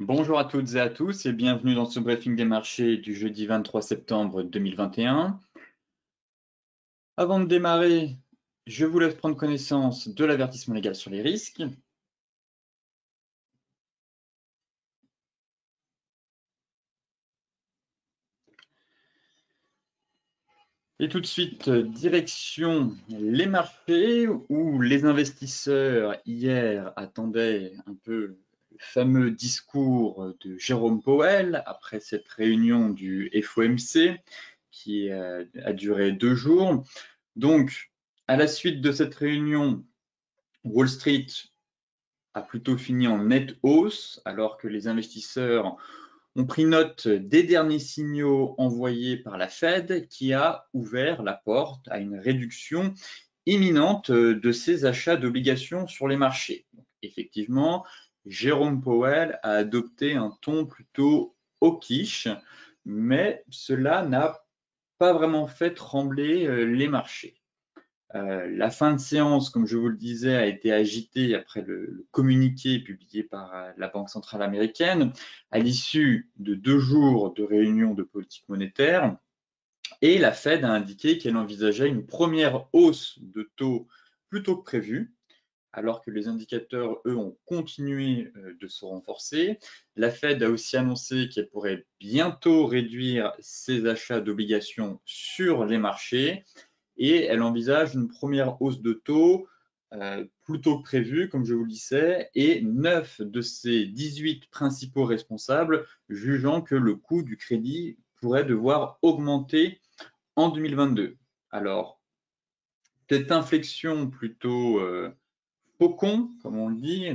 Bonjour à toutes et à tous et bienvenue dans ce briefing des marchés du jeudi 23 septembre 2021. Avant de démarrer, je vous laisse prendre connaissance de l'avertissement légal sur les risques. Et tout de suite, direction les marchés où les investisseurs hier attendaient un peu le fameux discours de Jérôme Powell après cette réunion du FOMC qui a duré 2 jours. Donc, à la suite de cette réunion, Wall Street a plutôt fini en nette hausse, alors que les investisseurs ont pris note des derniers signaux envoyés par la Fed, qui a ouvert la porte à une réduction imminente de ses achats d'obligations sur les marchés. Donc, effectivement, Jérôme Powell a adopté un ton plutôt hawkish, mais cela n'a pas vraiment fait trembler les marchés. La fin de séance, comme je vous le disais, a été agitée après le communiqué publié par la Banque centrale américaine à l'issue de 2 jours de réunion de politique monétaire. Et la Fed a indiqué qu'elle envisageait une première hausse de taux plus tôt que prévu, alors que les indicateurs, eux, ont continué de se renforcer. La Fed a aussi annoncé qu'elle pourrait bientôt réduire ses achats d'obligations sur les marchés et elle envisage une première hausse de taux plus tôt que prévu, comme je vous le disais, et 9 de ses 18 principaux responsables jugeant que le coût du crédit pourrait devoir augmenter en 2022. Alors, cette inflexion plutôt faucon, comme on le dit,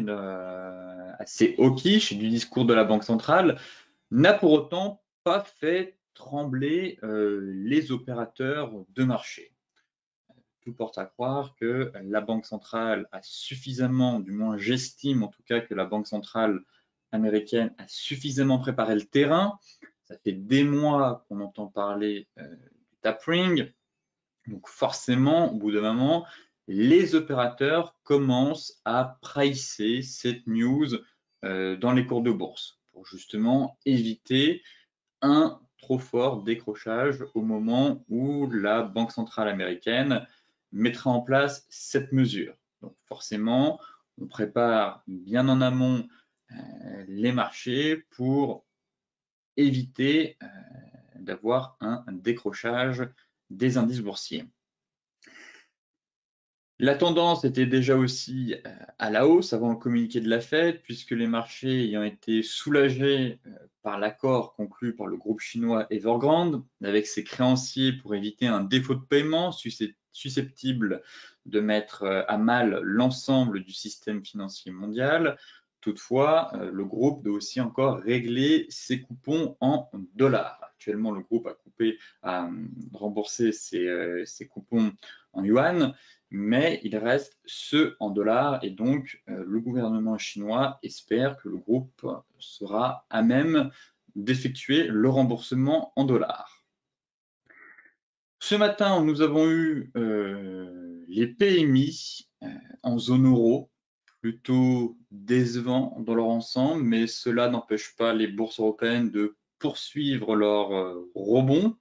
assez hawkish du discours de la Banque centrale, n'a pour autant pas fait trembler les opérateurs de marché. Tout porte à croire que la Banque centrale a suffisamment, du moins j'estime en tout cas que la Banque centrale américaine a suffisamment préparé le terrain. Ça fait des mois qu'on entend parler du tapering. Donc forcément, au bout d'un moment, les opérateurs commencent à pricer cette news dans les cours de bourse pour justement éviter un trop fort décrochage au moment où la Banque centrale américaine mettra en place cette mesure. Donc forcément, on prépare bien en amont les marchés pour éviter d'avoir un décrochage des indices boursiers. La tendance était déjà aussi à la hausse avant le communiqué de la Fed, puisque les marchés ayant été soulagés par l'accord conclu par le groupe chinois Evergrande avec ses créanciers pour éviter un défaut de paiement susceptible de mettre à mal l'ensemble du système financier mondial. Toutefois, le groupe doit aussi encore régler ses coupons en dollars. Actuellement, le groupe a remboursé ses coupons en yuan, mais il reste ceux en dollars et donc le gouvernement chinois espère que le groupe sera à même d'effectuer le remboursement en dollars. Ce matin, nous avons eu les PMI en zone euro, plutôt décevants dans leur ensemble, mais cela n'empêche pas les bourses européennes de poursuivre leur rebond.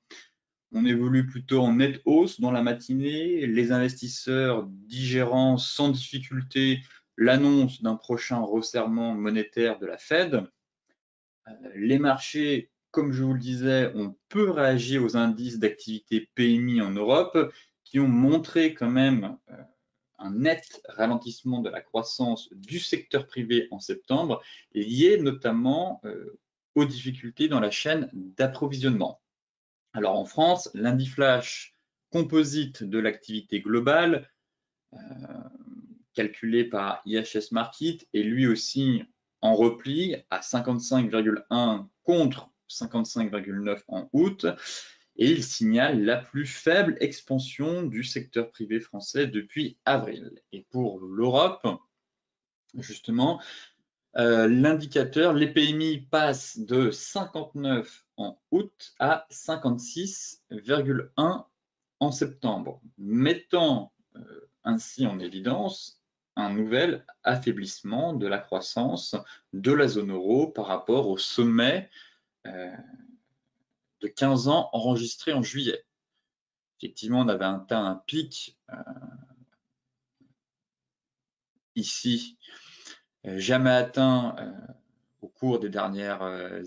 On évolue plutôt en nette hausse dans la matinée. Les investisseurs digérant sans difficulté l'annonce d'un prochain resserrement monétaire de la Fed. Les marchés, comme je vous le disais, ont peu réagi aux indices d'activité PMI en Europe, qui ont montré quand même un net ralentissement de la croissance du secteur privé en septembre, lié notamment aux difficultés dans la chaîne d'approvisionnement. Alors en France, l'indice flash composite de l'activité globale, calculé par IHS Markit, est lui aussi en repli à 55,1 contre 55,9 en août, et il signale la plus faible expansion du secteur privé français depuis avril. Et pour l'Europe, justement, l'indicateur, les PMI passent de 59 en août à 56,1 en septembre, mettant ainsi en évidence un nouvel affaiblissement de la croissance de la zone euro par rapport au sommet de 15 ans enregistré en juillet. Effectivement, on avait atteint un pic ici, jamais atteint au cours des dernières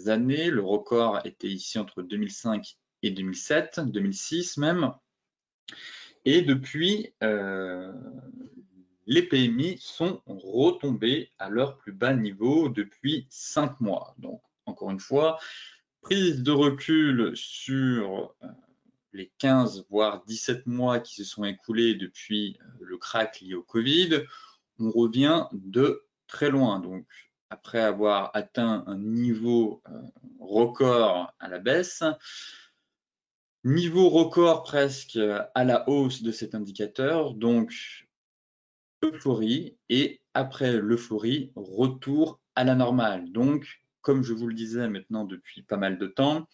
années. Le record était ici entre 2005 et 2007, 2006 même. Et depuis, les PMI sont retombés à leur plus bas niveau depuis 5 mois. Donc, encore une fois, prise de recul sur les 15 voire 17 mois qui se sont écoulés depuis le crack lié au Covid, on revient de très loin. Donc, après avoir atteint un niveau record à la baisse, niveau record presque à la hausse de cet indicateur, donc euphorie, et après l'euphorie, retour à la normale. Donc, comme je vous le disais maintenant depuis pas mal de temps,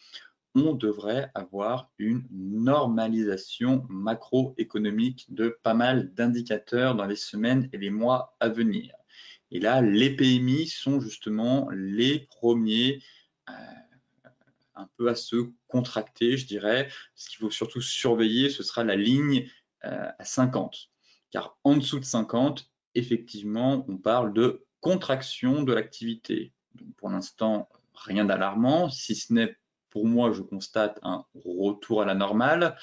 on devrait avoir une normalisation macroéconomique de pas mal d'indicateurs dans les semaines et les mois à venir. Et là, les PMI sont justement les premiers un peu à se contracter, je dirais. Ce qu'il faut surtout surveiller, ce sera la ligne à 50. Car en dessous de 50, effectivement, on parle de contraction de l'activité. Pour l'instant, rien d'alarmant, si ce n'est pour moi, je constate un retour à la normale.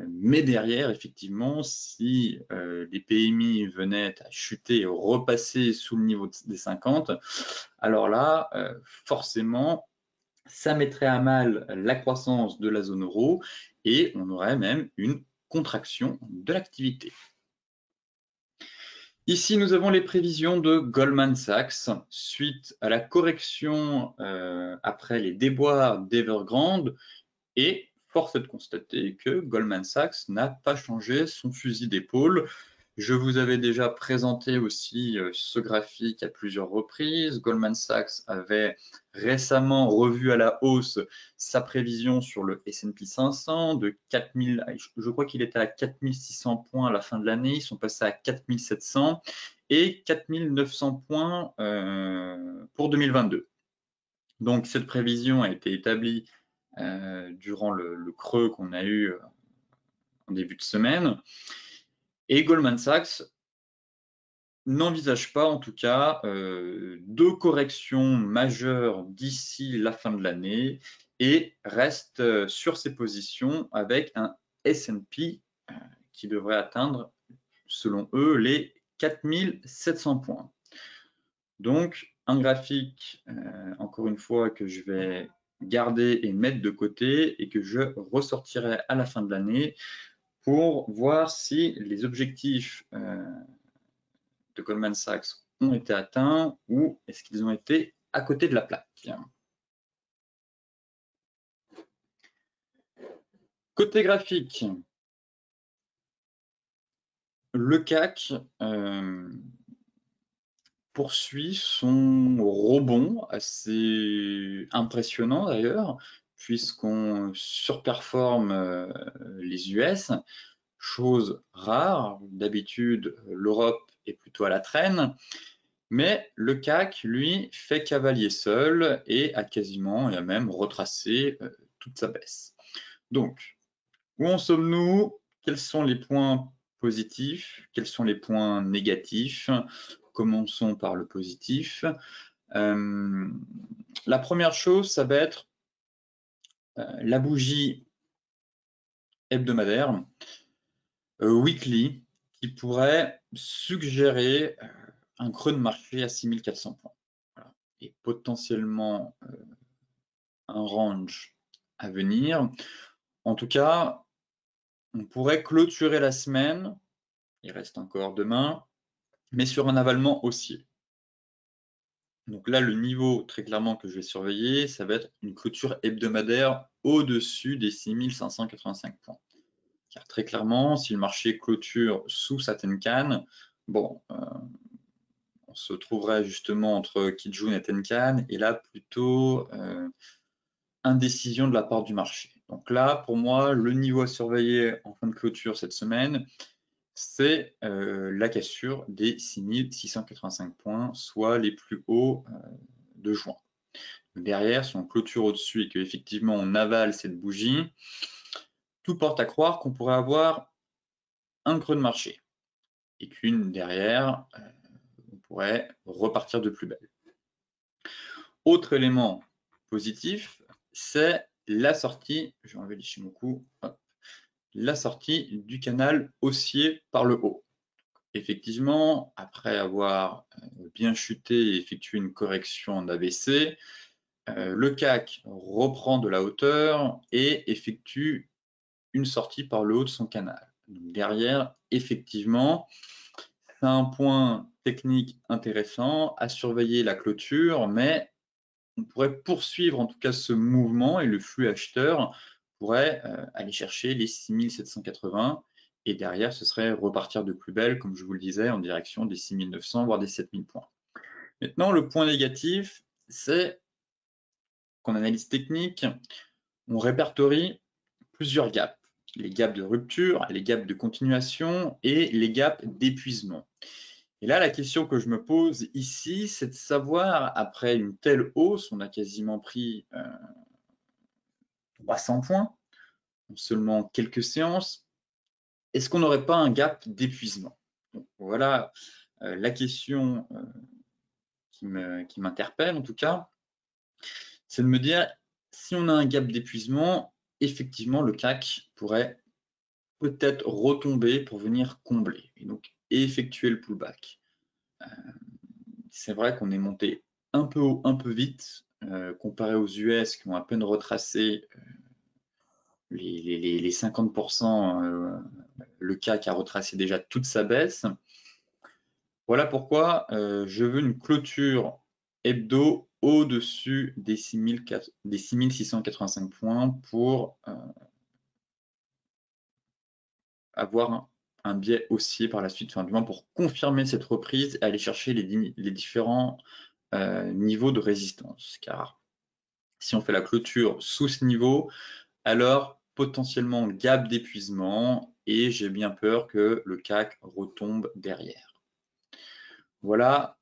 Mais derrière, effectivement, si les PMI venaient à chuter et repasser sous le niveau des 50, alors là, forcément, ça mettrait à mal la croissance de la zone euro et on aurait même une contraction de l'activité. Ici, nous avons les prévisions de Goldman Sachs suite à la correction après les déboires d'Evergrande, et force est de constater que Goldman Sachs n'a pas changé son fusil d'épaule. Je vous avais déjà présenté aussi ce graphique à plusieurs reprises. Goldman Sachs avait récemment revu à la hausse sa prévision sur le S&P 500 de 4000, je crois qu'il était à 4600 points à la fin de l'année, ils sont passés à 4700 et 4900 points pour 2022. Donc cette prévision a été établie durant le creux qu'on a eu en début de semaine. Et Goldman Sachs n'envisage pas, en tout cas, de correction majeure d'ici la fin de l'année et reste sur ses positions avec un S&P qui devrait atteindre, selon eux, les 4700 points. Donc, un graphique, encore une fois, que je vais garder et mettre de côté et que je ressortirai à la fin de l'année pour voir si les objectifs de Goldman Sachs ont été atteints ou est-ce qu'ils ont été à côté de la plaque. Côté graphique, le CAC poursuit son rebond assez impressionnant d'ailleurs, puisqu'on surperforme les US, chose rare. D'habitude, l'Europe est plutôt à la traîne, mais le CAC, lui, fait cavalier seul et a quasiment, et a même retracé toute sa baisse. Donc, où en sommes-nous? Quels sont les points positifs? Quels sont les points négatifs? Commençons par le positif. La première chose, ça va être la bougie hebdomadaire, weekly, qui pourrait suggérer un creux de marché à 6400 points. Voilà. Et potentiellement un range à venir. En tout cas, on pourrait clôturer la semaine, il reste encore demain, mais sur un avalement haussier. Donc là, le niveau très clairement que je vais surveiller, ça va être une clôture hebdomadaire au-dessus des 6585 points. Car très clairement, si le marché clôture sous sa Tenkan, bon, on se trouverait justement entre Kijun et Tenkan, et là plutôt indécision de la part du marché. Donc là, pour moi, le niveau à surveiller en fin de clôture cette semaine, c'est la cassure des 6685 points, soit les plus hauts de juin. Derrière, si on clôture au-dessus et qu'effectivement on avale cette bougie, tout porte à croire qu'on pourrait avoir un creux de marché et qu'une derrière, on pourrait repartir de plus belle. Autre élément positif, c'est la sortie, je vais enlever les Shimoku, la sortie du canal haussier par le haut. Effectivement, après avoir bien chuté et effectué une correction en ABC, le CAC reprend de la hauteur et effectue une sortie par le haut de son canal. Donc derrière, effectivement, c'est un point technique intéressant à surveiller la clôture, mais on pourrait poursuivre en tout cas ce mouvement et le flux acheteur pourrait aller chercher les 6780 et derrière ce serait repartir de plus belle, comme je vous le disais, en direction des 6900 voire des 7000 points. Maintenant, le point négatif, c'est qu'en analyse technique, on répertorie plusieurs gaps. Les gaps de rupture, les gaps de continuation et les gaps d'épuisement. Et là, la question que je me pose ici, c'est de savoir, après une telle hausse, on a quasiment pris 300 points en seulement quelques séances, est-ce qu'on n'aurait pas un gap d'épuisement? Voilà la question qui m'interpelle en tout cas, c'est de me dire, si on a un gap d'épuisement, effectivement, le CAC pourrait peut-être retomber pour venir combler et donc effectuer le pullback. C'est vrai qu'on est monté un peu haut, un peu vite, comparé aux US qui ont à peine retracé les 50%, le CAC a retracé déjà toute sa baisse. Voilà pourquoi je veux une clôture hebdo au-dessus des 6685 points pour avoir un biais haussier par la suite, enfin, du moins pour confirmer cette reprise et aller chercher les différents niveaux de résistance. Car si on fait la clôture sous ce niveau, alors potentiellement gap d'épuisement et j'ai bien peur que le CAC retombe derrière. Voilà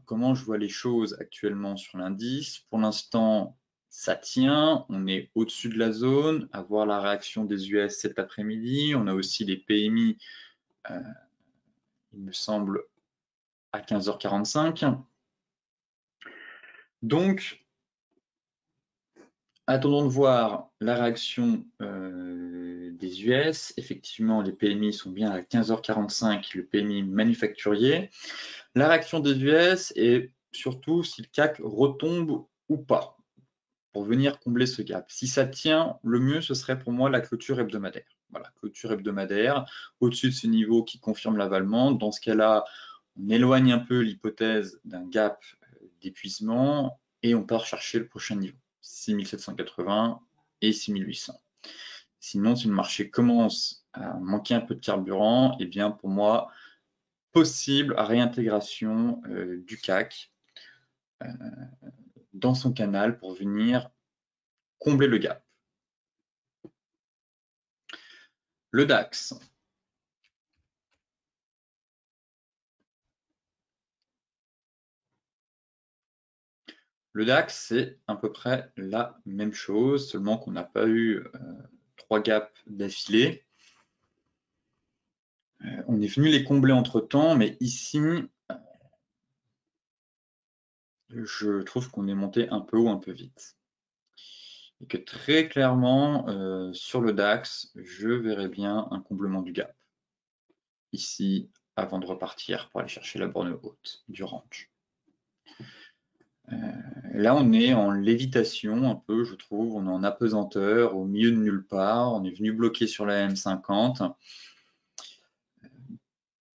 comment je vois les choses actuellement sur l'indice. Pour l'instant, ça tient, on est au-dessus de la zone, à voir la réaction des US cet après-midi. On a aussi les PMI, il me semble, à 15h45. Donc, attendons de voir la réaction des US. Effectivement, les PMI sont bien à 15h45, le PMI manufacturier. La réaction des US et surtout si le CAC retombe ou pas pour venir combler ce gap. Si ça tient, le mieux, ce serait pour moi la clôture hebdomadaire. Voilà, clôture hebdomadaire, au-dessus de ce niveau qui confirme l'avalement. Dans ce cas-là, on éloigne un peu l'hypothèse d'un gap d'épuisement et on part chercher le prochain niveau, 6780 et 6800. Sinon, si le marché commence à manquer un peu de carburant, eh bien pour moi, possible réintégration du CAC dans son canal pour venir combler le gap. Le DAX. Le DAX, c'est à peu près la même chose, seulement qu'on n'a pas eu 3 gaps d'affilée. On est venu les combler entre-temps, mais ici, je trouve qu'on est monté un peu haut, un peu vite. Et que très clairement, sur le DAX, je verrais bien un comblement du gap. Ici, avant de repartir pour aller chercher la borne haute du range. Là, on est en lévitation un peu, je trouve. On est en apesanteur, au milieu de nulle part. On est venu bloquer sur la M50.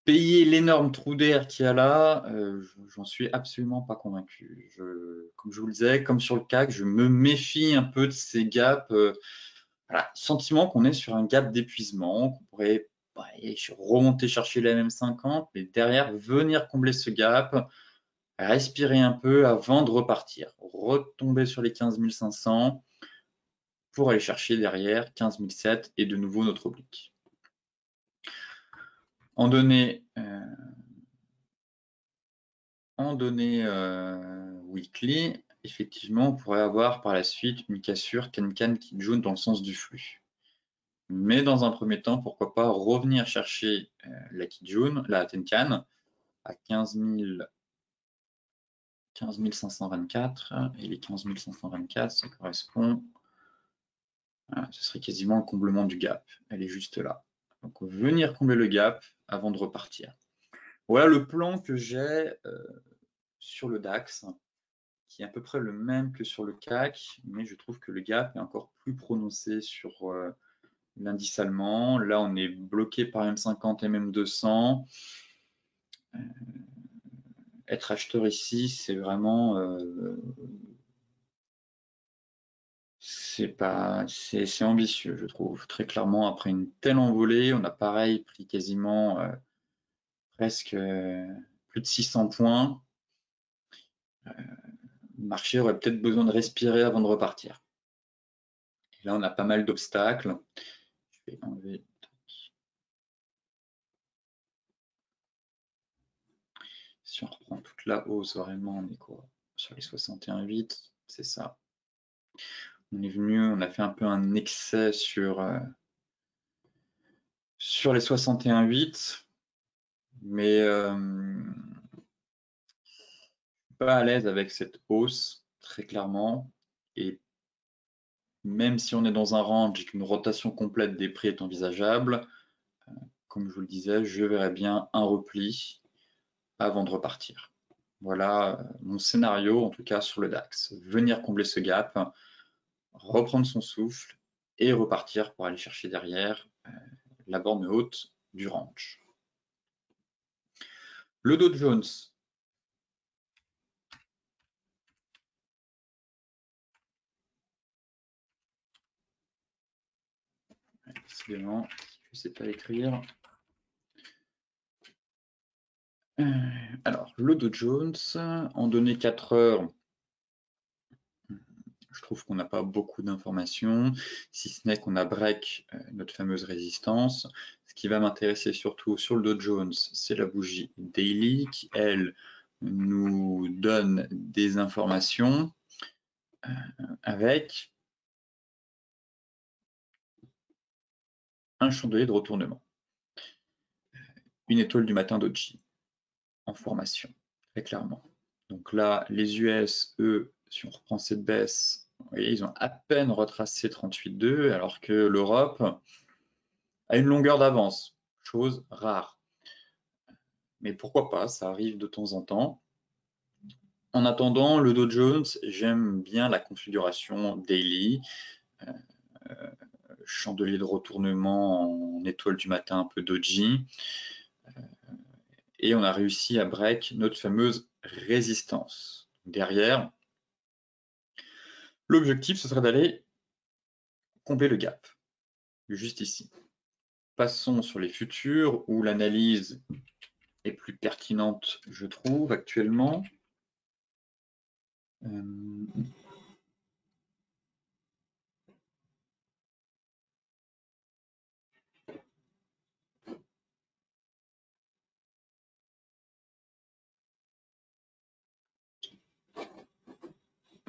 Payer l'énorme trou d'air qu'il y a là, j'en suis absolument pas convaincu. Comme je vous le disais, comme sur le CAC, je me méfie un peu de ces gaps. Voilà, sentiment qu'on est sur un gap d'épuisement, qu'on pourrait remonter chercher la M50, mais derrière venir combler ce gap, respirer un peu avant de repartir, retomber sur les 15 500 pour aller chercher derrière 15 700 et de nouveau notre oblique. En données weekly, effectivement, on pourrait avoir par la suite une cassure Tenkan Kijun dans le sens du flux. Mais dans un premier temps, pourquoi pas revenir chercher la Kijun, la Tenkan, à 15 524, et les 15 524, ça correspond, ce serait quasiment le comblement du gap, elle est juste là. Donc venir combler le gap avant de repartir. Voilà le plan que j'ai sur le DAX, qui est à peu près le même que sur le CAC, mais je trouve que le gap est encore plus prononcé sur l'indice allemand. Là, on est bloqué par M50 et MM200. Être acheteur ici, c'est vraiment c'est ambitieux, je trouve. Très clairement, après une telle envolée, on a pareil pris quasiment presque plus de 600 points. Le marché aurait peut-être besoin de respirer avant de repartir. Et là, on a pas mal d'obstacles. Je vais enlever. Si on reprend toute la hausse, vraiment, on est quoi? Sur les 61,8, c'est ça. On est venu, on a fait un peu un excès sur les 61,8, mais pas à l'aise avec cette hausse, très clairement. Et même si on est dans un range et qu'une rotation complète des prix est envisageable, comme je vous le disais, je verrais bien un repli avant de repartir. Voilà mon scénario, en tout cas sur le DAX. Venir combler ce gap, reprendre son souffle et repartir pour aller chercher derrière la borne haute du range. Le Dow Jones. Décidément, je ne sais pas écrire. Alors, le Dow Jones, en données 4 heures, je trouve qu'on n'a pas beaucoup d'informations, si ce n'est qu'on a break notre fameuse résistance. Ce qui va m'intéresser surtout sur le Dow Jones, c'est la bougie daily qui, elle, nous donne des informations avec un chandelier de retournement. Une étoile du matin Doji en formation, très clairement. Donc là, les US, eux, si on reprend cette baisse, vous voyez, ils ont à peine retracé 38,2, alors que l'Europe a une longueur d'avance, chose rare. Mais pourquoi pas, ça arrive de temps en temps. En attendant, le Dow Jones, j'aime bien la configuration daily, chandelier de retournement en étoile du matin un peu doji, et on a réussi à break notre fameuse résistance. Derrière, l'objectif, ce serait d'aller combler le gap, juste ici. Passons sur les futurs, où l'analyse est plus pertinente, je trouve, actuellement.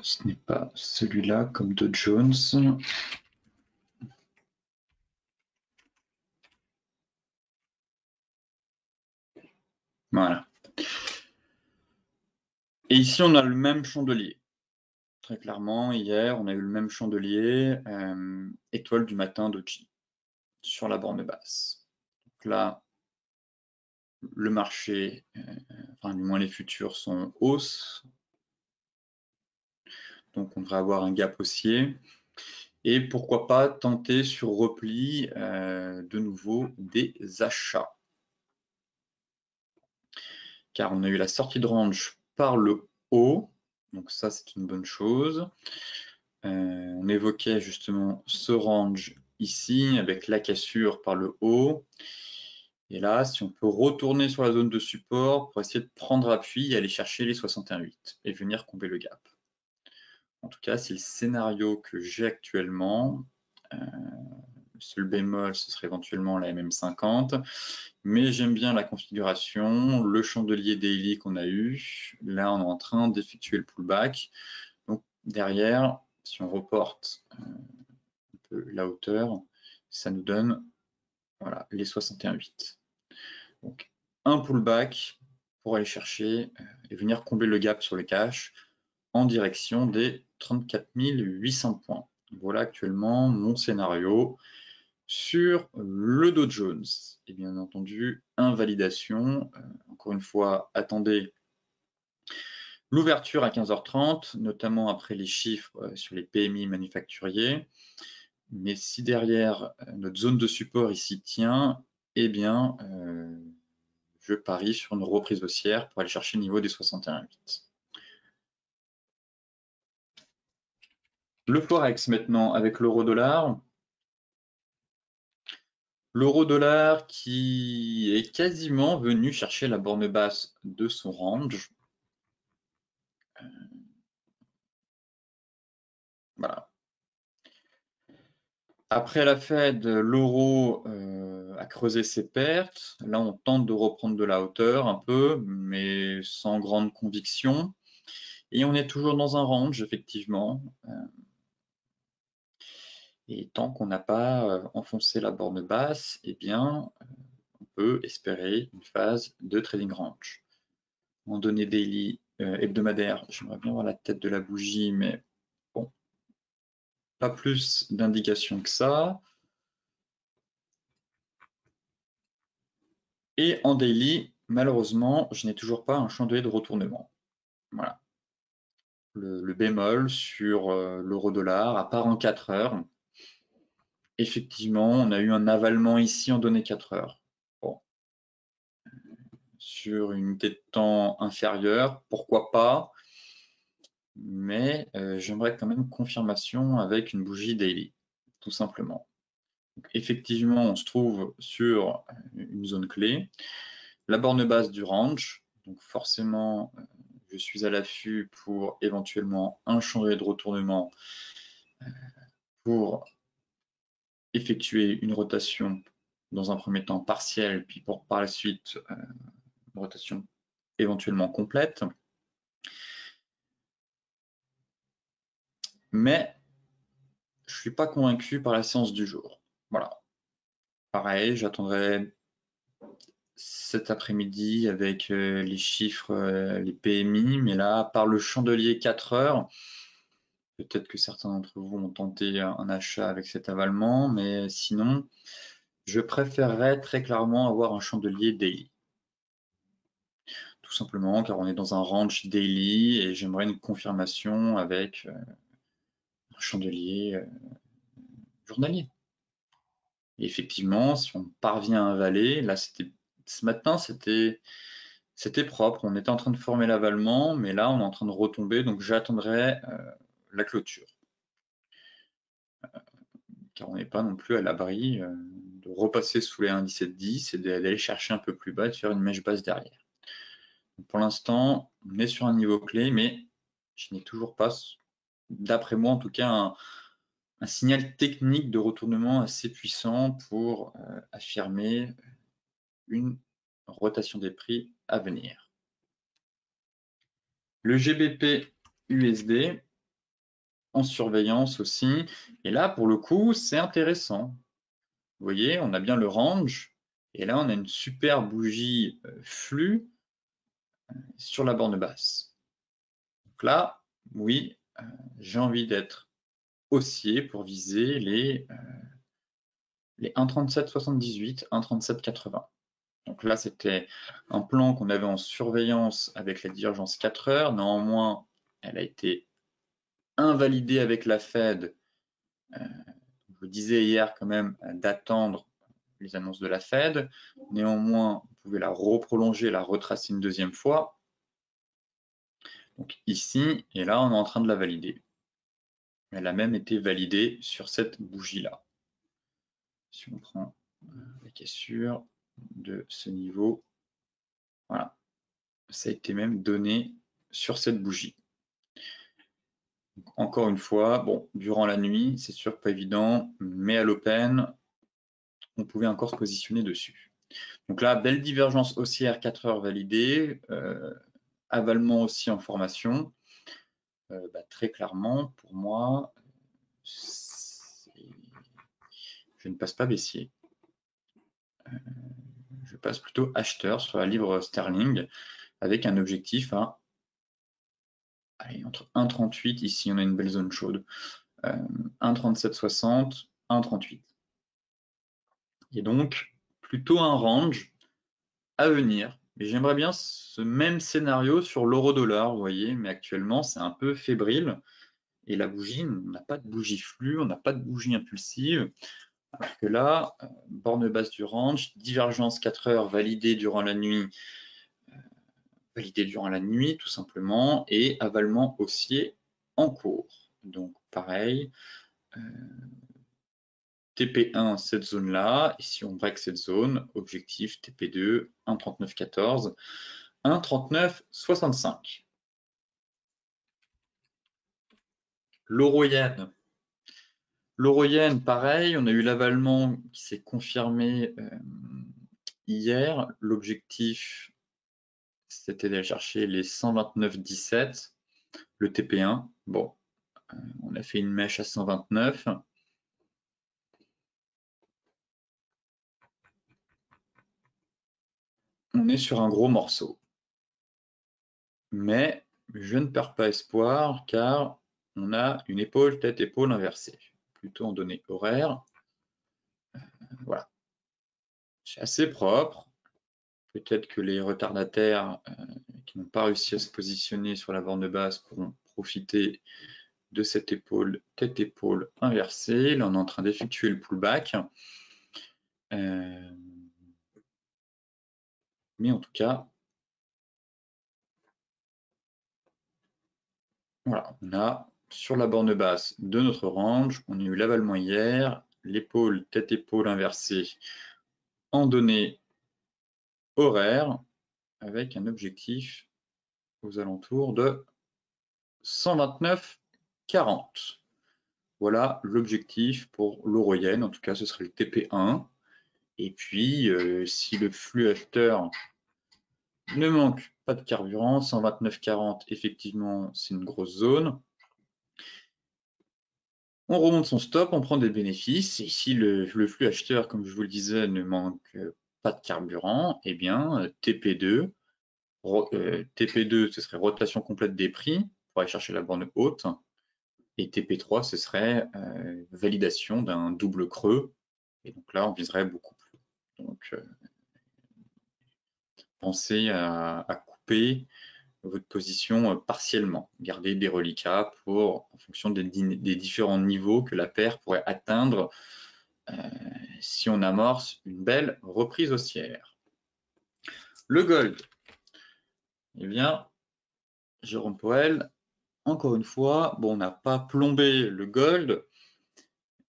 Ce n'est pas celui-là comme Dow Jones. Voilà. Et ici, on a le même chandelier. Très clairement, hier, on a eu le même chandelier, étoile du matin Doji, sur la borne basse. Donc là, le marché, enfin du moins les futurs sont hausse. Donc on devrait avoir un gap haussier. Et pourquoi pas tenter sur repli de nouveau des achats. Car on a eu la sortie de range par le haut, donc ça c'est une bonne chose. On évoquait justement ce range ici avec la cassure par le haut. Et là, si on peut retourner sur la zone de support pour essayer de prendre appui et aller chercher les 61,8 et venir combler le gap. En tout cas, c'est le scénario que j'ai actuellement. Le seul bémol, ce serait éventuellement la MM50. Mais j'aime bien la configuration, le chandelier daily qu'on a eu. Là, on est en train d'effectuer le pullback. Donc derrière, si on reporte un peu la hauteur, ça nous donne voilà, les 61,8. Donc un pullback pour aller chercher et venir combler le gap sur le cash en direction des 34 800 points. Voilà actuellement mon scénario sur le Dow Jones. Et bien entendu, invalidation. Encore une fois, attendez l'ouverture à 15h30, notamment après les chiffres sur les PMI manufacturiers. Mais si derrière notre zone de support ici tient, eh bien, je parie sur une reprise haussière pour aller chercher le niveau des 61,8. Le Forex maintenant avec l'euro-dollar. L'euro-dollar qui est quasiment venu chercher la borne basse de son range. Voilà. Après la Fed, l'euro a creusé ses pertes. Là, on tente de reprendre de la hauteur un peu, mais sans grande conviction. Et on est toujours dans un range, effectivement. Et tant qu'on n'a pas enfoncé la borne basse, eh bien, on peut espérer une phase de trading range. En données daily hebdomadaire, j'aimerais bien voir la tête de la bougie, mais bon, pas plus d'indications que ça. Et en daily, malheureusement, je n'ai toujours pas un chandelier de retournement. Voilà. Le bémol sur l'euro-dollar, à part en 4 heures, effectivement, on a eu un avalement ici en données 4 heures. Bon. Sur une unité de temps inférieure, pourquoi pas, mais j'aimerais quand même confirmation avec une bougie daily, tout simplement. Donc, effectivement, on se trouve sur une zone clé, la borne basse du range, donc forcément, je suis à l'affût pour éventuellement un chandelier de retournement pour effectuer une rotation dans un premier temps partielle, puis pour par la suite une rotation éventuellement complète. Mais je ne suis pas convaincu par la séance du jour. Voilà. Pareil, j'attendrai cet après-midi avec les chiffres, les PMI, mais là, par le chandelier 4 heures, peut-être que certains d'entre vous ont tenté un achat avec cet avalement, mais sinon, je préférerais très clairement avoir un chandelier daily. Tout simplement car on est dans un range daily et j'aimerais une confirmation avec un chandelier journalier. Et effectivement, si on parvient à avaler, là ce matin c'était propre, on était en train de former l'avalement, mais là on est en train de retomber, donc j'attendrai la clôture. Car on n'est pas non plus à l'abri de repasser sous les 1,1710 et d'aller chercher un peu plus bas et de faire une mèche basse derrière. Donc pour l'instant, on est sur un niveau clé, mais je n'ai toujours pas, d'après moi en tout cas, un signal technique de retournement assez puissant pour affirmer une rotation des prix à venir. Le GBP USD en surveillance aussi. Et là, pour le coup, c'est intéressant. Vous voyez, on a bien le range. Et là, on a une super bougie flux sur la borne basse. Donc là, oui, j'ai envie d'être haussier pour viser les 1,3778, 1,3780. Donc là, c'était un plan qu'on avait en surveillance avec la divergence 4 heures. Néanmoins, elle a été invalidée avec la Fed. Je vous disais hier quand même d'attendre les annonces de la Fed. Néanmoins, vous pouvez la reprolonger, la retracer une deuxième fois. Donc ici, et là, on est en train de la valider. Elle a même été validée sur cette bougie-là. Si on prend la cassure de ce niveau, voilà, ça a été même donné sur cette bougie. Donc, encore une fois, bon, durant la nuit, c'est sûr pas évident, mais à l'open, on pouvait encore se positionner dessus. Donc là, belle divergence haussière, 4 heures validée, avalement aussi en formation. Très clairement, pour moi, je ne passe pas baissier. Je passe plutôt acheteur sur la livre sterling avec un objectif à entre 1,38, ici on a une belle zone chaude, 1,3760, 1,38. Et donc plutôt un range à venir. Mais j'aimerais bien ce même scénario sur l'euro-dollar, vous voyez, mais actuellement c'est un peu fébrile. Et la bougie, on n'a pas de bougie flux, on n'a pas de bougie impulsive. Alors que là, borne basse du range, divergence 4 heures validée durant la nuit, tout simplement, et avalement haussier en cours. Donc pareil, TP1, cette zone-là, et si on break cette zone, objectif TP2, 1,3914, 1,3965. L'euro-yen. L'euro-yen, pareil, on a eu l'avalement qui s'est confirmé hier. L'objectif, c'était d'aller chercher les 129,17, le TP1. Bon, on a fait une mèche à 129. On est sur un gros morceau. Mais je ne perds pas espoir car on a une épaule, tête-épaule inversée. Plutôt en données horaires. Voilà. C'est assez propre. Peut-être que les retardataires qui n'ont pas réussi à se positionner sur la borne basse pourront profiter de cette épaule, tête-épaule inversée. Là, on est en train d'effectuer le pullback. Mais en tout cas, voilà, on a sur la borne basse de notre range, on a eu l'avalement hier, l'épaule, tête-épaule inversée en données horaires avec un objectif aux alentours de 129,40. Voilà l'objectif pour l'euro-yen, en tout cas ce serait le TP1. Et puis, si le flux acheteur ne manque pas de carburant, 129,40, effectivement, c'est une grosse zone. On remonte son stop, on prend des bénéfices, et si le flux acheteur, comme je vous le disais, ne manque pas de carburant, eh bien, TP2, ce serait rotation complète des prix, pour aller chercher la borne haute, et TP3, ce serait validation d'un double creux, et donc là, on viserait beaucoup plus. Donc, pensez à couper votre position partiellement, garder des reliquats en fonction des différents niveaux que la paire pourrait atteindre si on amorce une belle reprise haussière. Le gold, eh bien, Jérôme Powell, encore une fois, bon, on n'a pas plombé le gold,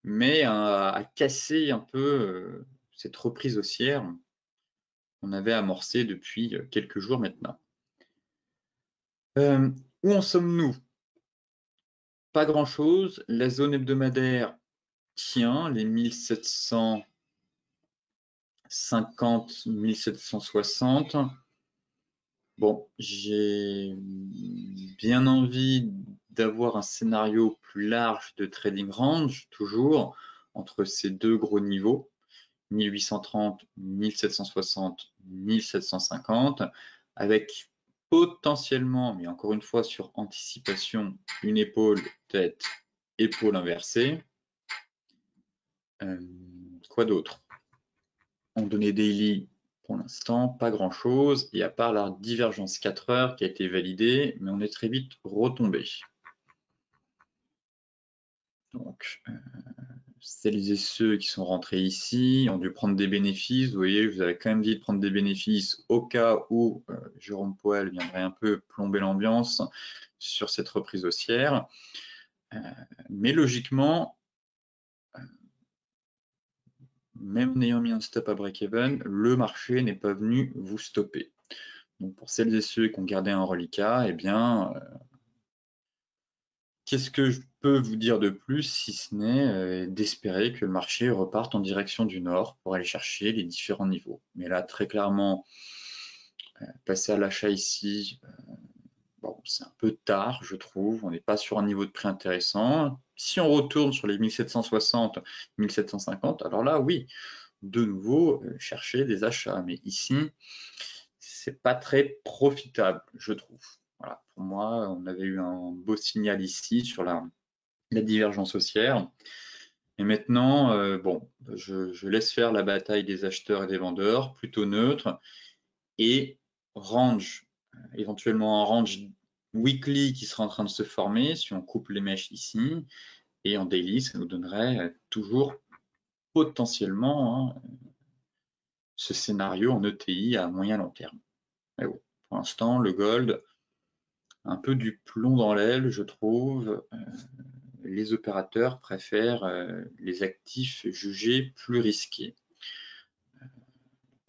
mais a cassé un peu cette reprise haussière qu'on avait amorcée depuis quelques jours maintenant. Où en sommes-nous? Pas grand-chose. La zone hebdomadaire tient, les 1750, 1760. Bon, j'ai bien envie d'avoir un scénario plus large de trading range, toujours, entre ces deux gros niveaux, 1830, 1760, 1750, avec potentiellement, mais encore une fois sur anticipation, une épaule, tête, épaule inversée. Quoi d'autre? En données daily, pour l'instant, pas grand-chose, et à part la divergence 4 heures qui a été validée, mais on est très vite retombé. Donc, celles et ceux qui sont rentrés ici ont dû prendre des bénéfices. Vous voyez, je vous avais quand même dit de prendre des bénéfices au cas où Jérôme Powell viendrait un peu plomber l'ambiance sur cette reprise haussière. Mais logiquement, même en ayant mis un stop à break-even, le marché n'est pas venu vous stopper. Donc pour celles et ceux qui ont gardé un reliquat, eh bien, Qu'est-ce que je peux vous dire de plus, si ce n'est d'espérer que le marché reparte en direction du nord pour aller chercher les différents niveaux. Mais là, très clairement, passer à l'achat ici, bon, c'est un peu tard, je trouve. On n'est pas sur un niveau de prix intéressant. Si on retourne sur les 1760, 1750, alors là, oui, de nouveau, chercher des achats. Mais ici, c'est pas très profitable, je trouve. Voilà, pour moi, on avait eu un beau signal ici sur la divergence haussière. Et maintenant, bon, je laisse faire la bataille des acheteurs et des vendeurs, plutôt neutre, et range, éventuellement un range weekly qui sera en train de se former, si on coupe les mèches ici, et en daily, ça nous donnerait toujours potentiellement ce scénario en ETI à moyen long terme. Mais bon, pour l'instant, le gold, un peu du plomb dans l'aile, je trouve. Les opérateurs préfèrent les actifs jugés plus risqués.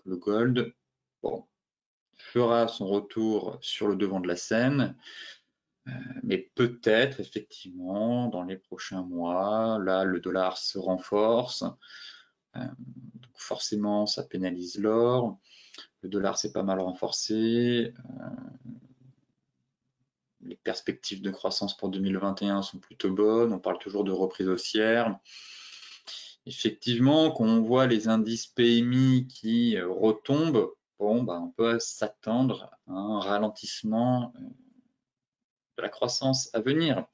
Le gold, bon, fera son retour sur le devant de la scène, mais peut-être effectivement dans les prochains mois, là le dollar se renforce, donc forcément ça pénalise l'or, le dollar s'est pas mal renforcé, les perspectives de croissance pour 2021 sont plutôt bonnes, on parle toujours de reprise haussière. Effectivement, quand on voit les indices PMI qui retombent, bon, bah, on peut s'attendre à un ralentissement de la croissance à venir.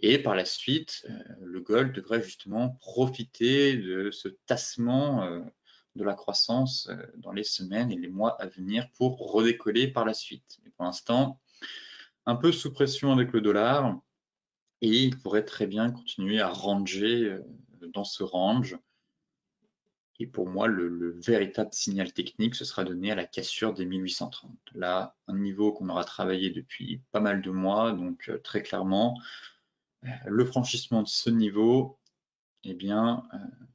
Et par la suite, le gold devrait justement profiter de ce tassement de la croissance dans les semaines et les mois à venir pour redécoller par la suite. Mais pour l'instant, un peu sous pression avec le dollar et il pourrait très bien continuer à ranger dans ce range. Et pour moi, le véritable signal technique, ce sera donné à la cassure des 1830. Là, un niveau qu'on aura travaillé depuis pas mal de mois, donc très clairement, le franchissement de ce niveau, eh bien,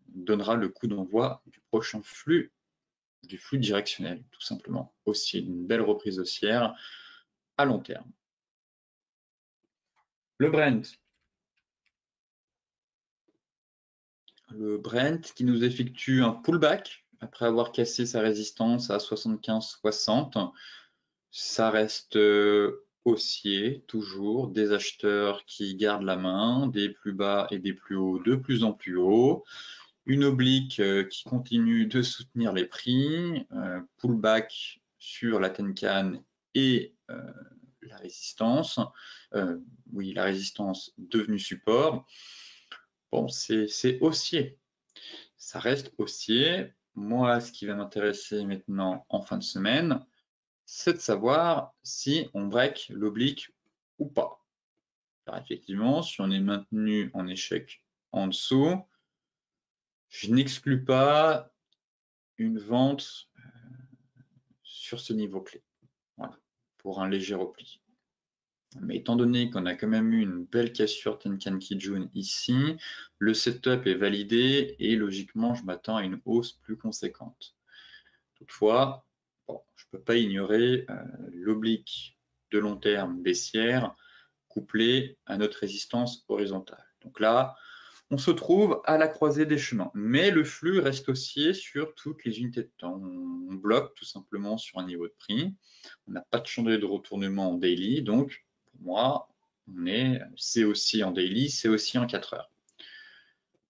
donnera le coup d'envoi du prochain flux, du flux directionnel, tout simplement. Aussi, une belle reprise haussière à long terme. Le Brent. Le Brent qui nous effectue un pullback après avoir cassé sa résistance à 75,60. Ça reste haussier, toujours, des acheteurs qui gardent la main, des plus bas et des plus hauts de plus en plus haut, une oblique qui continue de soutenir les prix, pullback sur la Tenkan et la résistance, oui, la résistance devenue support. Bon, c'est haussier, ça reste haussier. Moi, ce qui va m'intéresser maintenant en fin de semaine, c'est de savoir si on break l'oblique ou pas. Alors effectivement, si on est maintenu en échec en dessous, je n'exclus pas une vente sur ce niveau clé, voilà, pour un léger repli. Mais étant donné qu'on a quand même eu une belle cassure Tenkan Kijun ici, le setup est validé et logiquement, je m'attends à une hausse plus conséquente. Toutefois, bon, je ne peux pas ignorer l'oblique de long terme baissière couplée à notre résistance horizontale. Donc là, on se trouve à la croisée des chemins, mais le flux reste haussier sur toutes les unités de temps. On bloque tout simplement sur un niveau de prix. On n'a pas de chandelier de retournement en daily, donc pour moi, c'est aussi en daily, c'est aussi en 4 heures.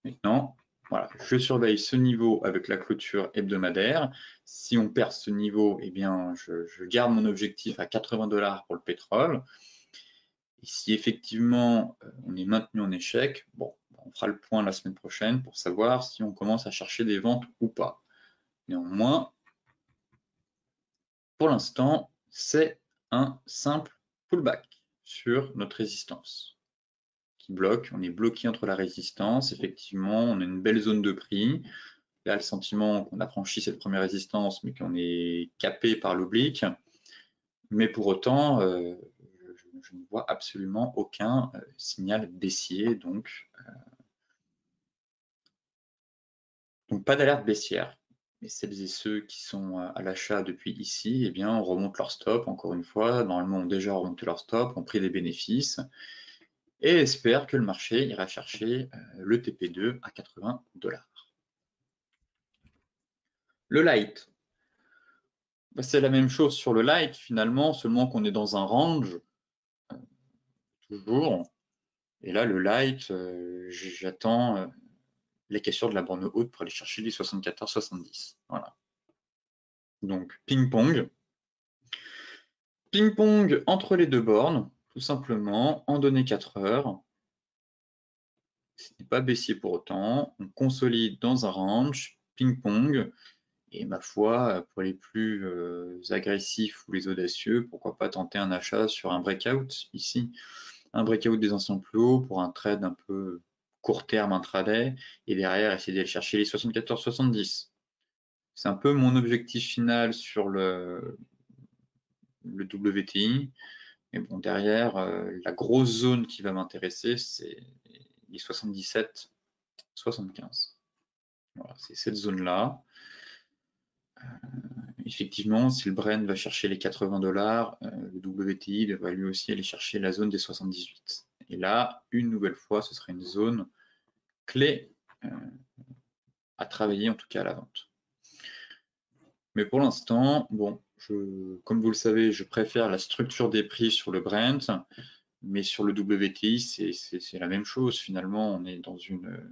Maintenant, voilà, je surveille ce niveau avec la clôture hebdomadaire. Si on perd ce niveau, eh bien, je garde mon objectif à 80 $ pour le pétrole. Et si effectivement on est maintenu en échec, bon, on fera le point la semaine prochaine pour savoir si on commence à chercher des ventes ou pas. Néanmoins, pour l'instant, c'est un simple pullback sur notre résistance qui bloque. On est bloqué entre la résistance. Effectivement, on a une belle zone de prix. Là, le sentiment qu'on a franchi cette première résistance, mais qu'on est capé par l'oblique. Mais pour autant, je ne vois absolument aucun signal baissier, donc pas d'alerte baissière. Et celles et ceux qui sont à l'achat depuis ici, eh bien, on remonte leur stop, encore une fois. Normalement, ont déjà remonté leur stop, ont pris des bénéfices. et espère que le marché ira chercher le TP2 à 80 $. Le light, c'est la même chose sur le light finalement, seulement qu'on est dans un range, toujours. Et là, le light, j'attends les cassures de la borne haute pour aller chercher les 74-70. Voilà. Donc, ping-pong. Ping-pong entre les deux bornes, tout simplement, en données 4 heures. Ce n'est pas baissier pour autant. On consolide dans un range, ping-pong. Et ma foi, pour les plus agressifs ou les audacieux, pourquoi pas tenter un achat sur un breakout ici. Un breakout des anciens plus hauts pour un trade un peu court terme intraday. Et derrière, essayer d'aller chercher les 74-70. C'est un peu mon objectif final sur le WTI. Mais bon, derrière, la grosse zone qui va m'intéresser, c'est les 77-75. Voilà, c'est cette zone-là. Effectivement, si le Brent va chercher les 80 $, le WTI devrait lui aussi aller chercher la zone des 78. Et là, une nouvelle fois, ce serait une zone clé à travailler, en tout cas à la vente. Mais pour l'instant, bon, comme vous le savez, je préfère la structure des prix sur le Brent, mais sur le WTI, c'est la même chose. Finalement, on est dans une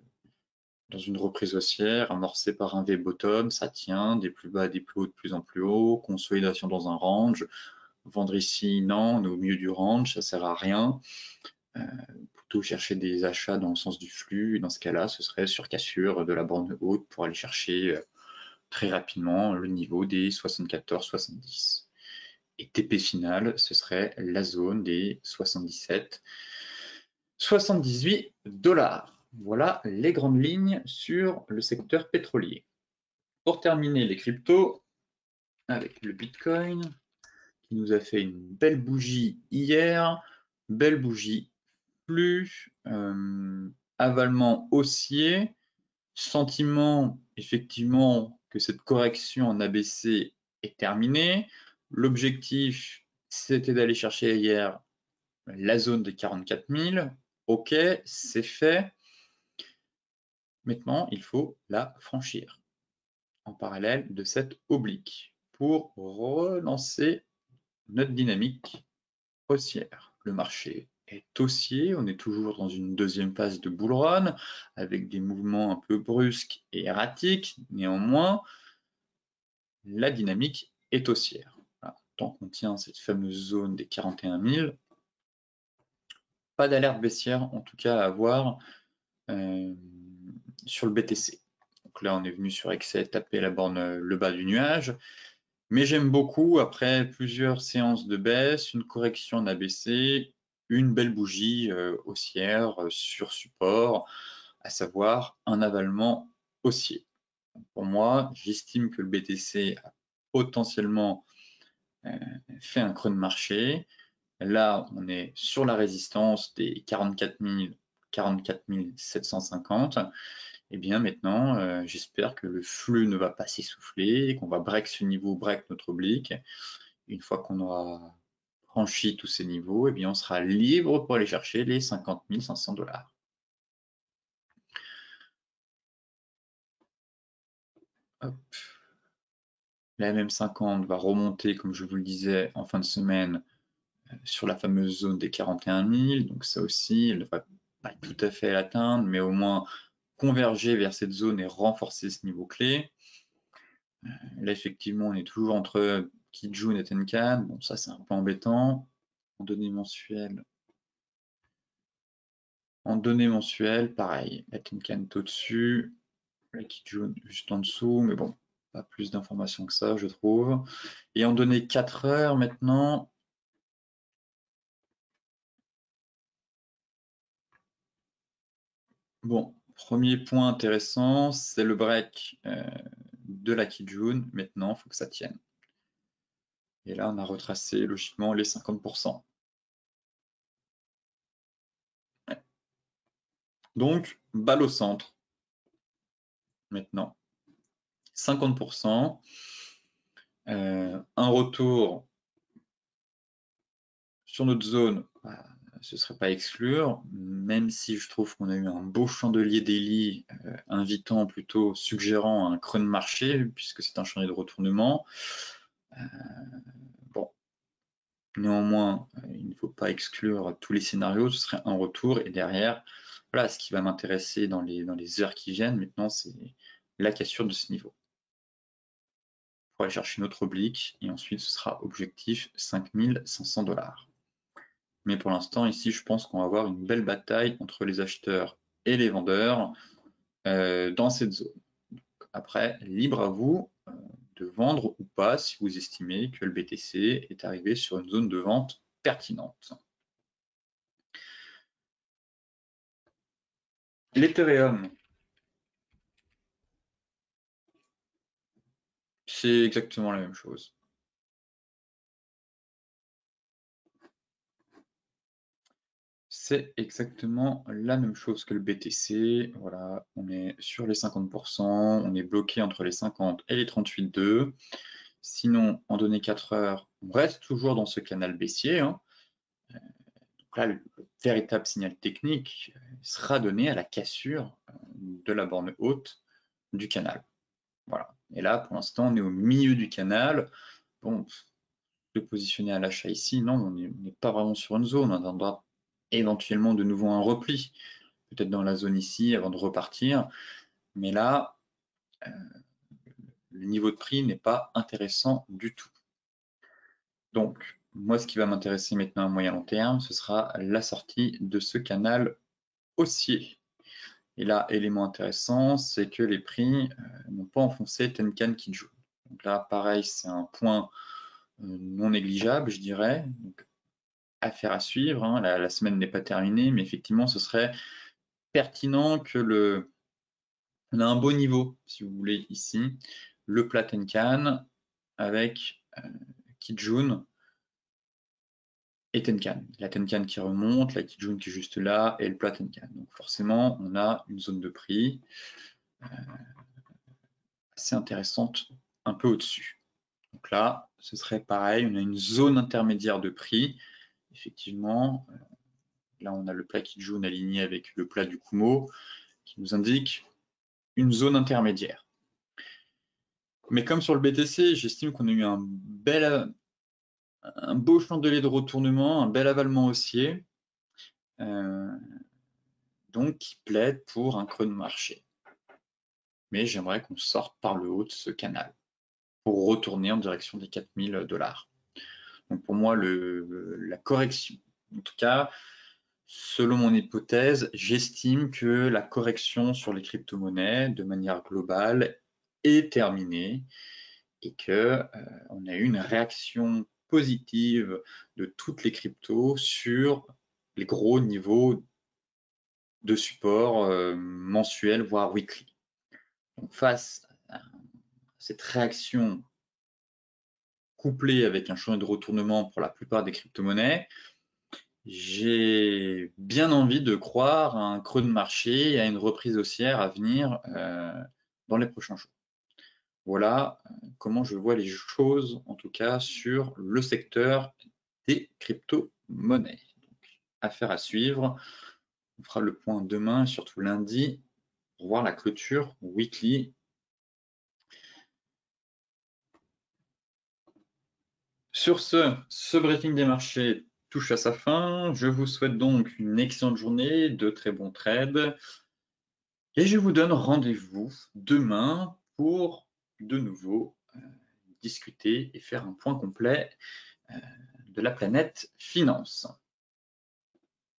reprise haussière, amorcée par un V-bottom, ça tient, des plus bas, des plus hauts, de plus en plus haut, consolidation dans un range. Vendre ici, non, on est au milieu du range, ça sert à rien. Plutôt chercher des achats dans le sens du flux, et dans ce cas-là, ce serait sur cassure de la borne haute pour aller chercher très rapidement le niveau des 74-70. Et TP final, ce serait la zone des 77-78 $. Voilà les grandes lignes sur le secteur pétrolier. Pour terminer les cryptos, avec le Bitcoin, qui nous a fait une belle bougie hier, belle bougie plus avalement haussier, sentiment effectivement que cette correction en ABC est terminée. L'objectif, c'était d'aller chercher hier la zone des 44 000. Ok, c'est fait. Maintenant, il faut la franchir en parallèle de cette oblique pour relancer notre dynamique haussière. Le marché est haussier, on est toujours dans une deuxième phase de bull run avec des mouvements un peu brusques et erratiques. Néanmoins, la dynamique est haussière. Voilà. Tant qu'on tient cette fameuse zone des 41 000, pas d'alerte baissière en tout cas à avoir sur le BTC. Donc là, on est venu sur excès taper la borne le bas du nuage. Mais j'aime beaucoup, après plusieurs séances de baisse, une correction en ABC, une belle bougie haussière sur support, à savoir un avalement haussier. Pour moi, j'estime que le BTC a potentiellement fait un creux de marché. Là, on est sur la résistance des 44 750. Et bien maintenant, j'espère que le flux ne va pas s'essouffler, qu'on va break ce niveau, break notre oblique. Une fois qu'on aura franchi tous ces niveaux, et bien on sera libre pour aller chercher les 50 500 $. Hop. La MM50 va remonter, comme je vous le disais, en fin de semaine sur la fameuse zone des 41 000. Donc ça aussi, elle ne va pas tout à fait l'atteindre, mais au moins converger vers cette zone et renforcer ce niveau clé. Là, effectivement, on est toujours entre Kijun et Tenkan. Bon, ça, c'est un peu embêtant. En données mensuelles, pareil. La Tenkan est au-dessus, la Kijun juste en dessous, mais bon, pas plus d'informations que ça, je trouve. Et en données 4 heures maintenant, bon, premier point intéressant, c'est le break de la Kijun. Maintenant, il faut que ça tienne. Et là, on a retracé logiquement les 50%. Ouais. Donc, balle au centre. Maintenant, 50%. Un retour sur notre zone ce ne serait pas à exclure, même si je trouve qu'on a eu un beau chandelier daily invitant, plutôt suggérant un creux de marché, puisque c'est un chandelier de retournement. Bon, néanmoins, il ne faut pas exclure tous les scénarios, ce serait un retour, et derrière, voilà, ce qui va m'intéresser dans les heures qui viennent, maintenant, c'est la cassure de ce niveau. Pour aller chercher une autre oblique, et ensuite ce sera objectif 5500 $. Mais pour l'instant, ici, je pense qu'on va avoir une belle bataille entre les acheteurs et les vendeurs dans cette zone. Donc, après, libre à vous de vendre ou pas si vous estimez que le BTC est arrivé sur une zone de vente pertinente. L'Ethereum, c'est exactement la même chose. C'est exactement la même chose que le BTC. Voilà, on est sur les 50%, on est bloqué entre les 50 et les 38,2. Sinon, en données 4 heures, on reste toujours dans ce canal baissier. Hein. Donc là, le véritable signal technique sera donné à la cassure de la borne haute du canal. Voilà. Et là, pour l'instant, on est au milieu du canal. Bon, se positionner à l'achat ici, non, on n'est pas vraiment sur une zone. On attendra éventuellement de nouveau un repli, peut-être dans la zone ici, avant de repartir. Mais là, le niveau de prix n'est pas intéressant du tout. Donc, moi, ce qui va m'intéresser maintenant à moyen long terme, ce sera la sortie de ce canal haussier. Et là, élément intéressant, c'est que les prix n'ont pas enfoncé Tenkan Kijun. Donc là, pareil, c'est un point non négligeable, je dirais. Donc, affaire à suivre. Hein. La semaine n'est pas terminée, mais effectivement, ce serait pertinent que on a un beau niveau, si vous voulez, ici. Le plat Tenkan avec Kijun et Tenkan. La Tenkan qui remonte, la Kijun qui est juste là, et le plat Tenkan. Donc forcément, on a une zone de prix assez intéressante un peu au-dessus. Donc là, ce serait pareil, on a une zone intermédiaire de prix. Effectivement, là on a le plat Kijun aligné avec le plat du Kumo, qui nous indique une zone intermédiaire. Mais comme sur le BTC, j'estime qu'on a eu un beau chandelier de retournement, un bel avalement haussier, donc qui plaide pour un creux de marché. Mais j'aimerais qu'on sorte par le haut de ce canal pour retourner en direction des 4000 $. Donc pour moi, la correction, en tout cas, selon mon hypothèse, j'estime que la correction sur les crypto-monnaies, de manière globale, est terminée et qu'on a eu une réaction positive de toutes les cryptos sur les gros niveaux de support mensuel, voire weekly. Donc face à cette réaction couplée avec un chemin de retournement pour la plupart des crypto-monnaies, j'ai bien envie de croire à un creux de marché et à une reprise haussière à venir dans les prochains jours. Voilà comment je vois les choses, en tout cas sur le secteur des crypto-monnaies. Affaire à suivre. On fera le point demain, surtout lundi, pour voir la clôture weekly. Sur ce briefing des marchés touche à sa fin. Je vous souhaite donc une excellente journée, de très bons trades. Et je vous donne rendez-vous demain pour de nouveau discuter et faire un point complet de la planète finance.